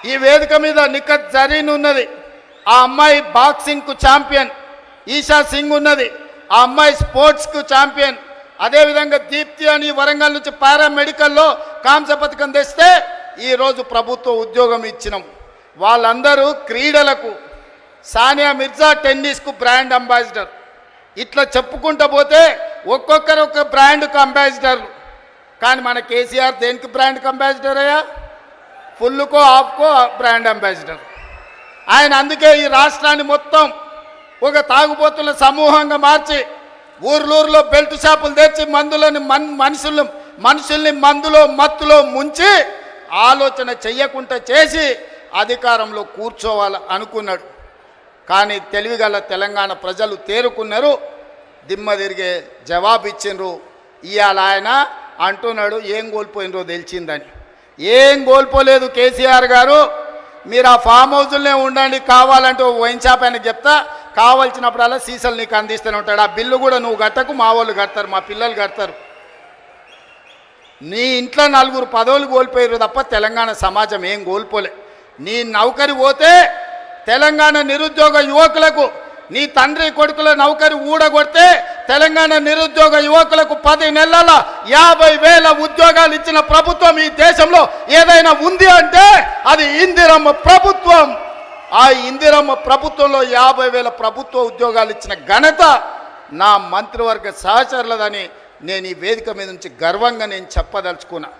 ఈ వేదిక మీద నిఖత్ జరీన్ ఉన్నది, ఆ అమ్మాయి బాక్సింగ్కు ఛాంపియన్. ఈషా సింగ్ ఉన్నది, ఆ అమ్మాయి స్పోర్ట్స్కు ఛాంపియన్. అదేవిధంగా దీప్తి అని వరంగల్ నుంచి పారామెడికల్లో కాంస్య పథకం తెస్తే ఈరోజు ప్రభుత్వ ఉద్యోగం ఇచ్చినాం. వాళ్ళందరూ క్రీడలకు, సానియా మిర్జా టెన్నిస్కు బ్రాండ్ అంబాసిడర్. ఇట్లా చెప్పుకుంటూ పోతే ఒక్కొక్కరు ఒక బ్రాండ్కు అంబాసిడర్లు. కానీ మన కేసీఆర్ దేనికి బ్రాండ్కి అంబాసిడర్ అయ్యా? ఫుల్కో హాఫ్కో బ్రాండ్ అంబాసిడర్ ఆయన. అందుకే ఈ రాష్ట్రాన్ని మొత్తం ఒక తాగుబోతుల సమూహంగా మార్చి ఊర్లూరులో బెల్ట్ షాపులు తెచ్చి మందులని మనుషుల్ని మందులో మత్తులో ముంచి ఆలోచన చెయ్యకుండా చేసి అధికారంలో కూర్చోవాలి అనుకున్నాడు. కానీ తెలివిగల తెలంగాణ ప్రజలు తేరుకున్నారు, దిమ్మ తిరిగే జవాబు ఇచ్చిండ్రు. ఇవాళ ఆయన అంటున్నాడు ఏం కోల్పోయినరో తెలిసిందని. ఏం కోల్పోలేదు కేసీఆర్ గారు, మీరు ఆ ఫామ్ హౌజుల్నే ఉండండి, కావాలంటే వైన్ షాప్ ఆయనకు చెప్తా, కావాల్సినప్పుడల్లా సీసాలు నీకు అందిస్తూనే ఉంటాడు. ఆ బిల్లు కూడా నువ్వు కట్టకు, మా వాళ్ళు కడతారు, మా పిల్లలు కడతారు. నీ ఇంట్లో 4 పదవులు కోల్పోయారు తప్ప తెలంగాణ సమాజం ఏం కోల్పోలే. నీ నౌకరి పోతే తెలంగాణ నిరుద్యోగ యువకులకు, నీ తండ్రి కొడుకుల నౌకరి ఊడగొడితే తెలంగాణ నిరుద్యోగ యువకులకు 10 నెలల 50,000 ఉద్యోగాలు ఇచ్చిన ప్రభుత్వం ఈ దేశంలో ఏదైనా ఉంది అంటే అది ఇందిరమ్మ ప్రభుత్వం. ఆ ఇందిరమ్మ ప్రభుత్వంలో 50,000 ప్రభుత్వ ఉద్యోగాలు ఇచ్చిన ఘనత నా మంత్రివర్గ సహచరులదని నేను ఈ వేదిక మీద నుంచి గర్వంగా నేను చెప్పదలుచుకున్నా.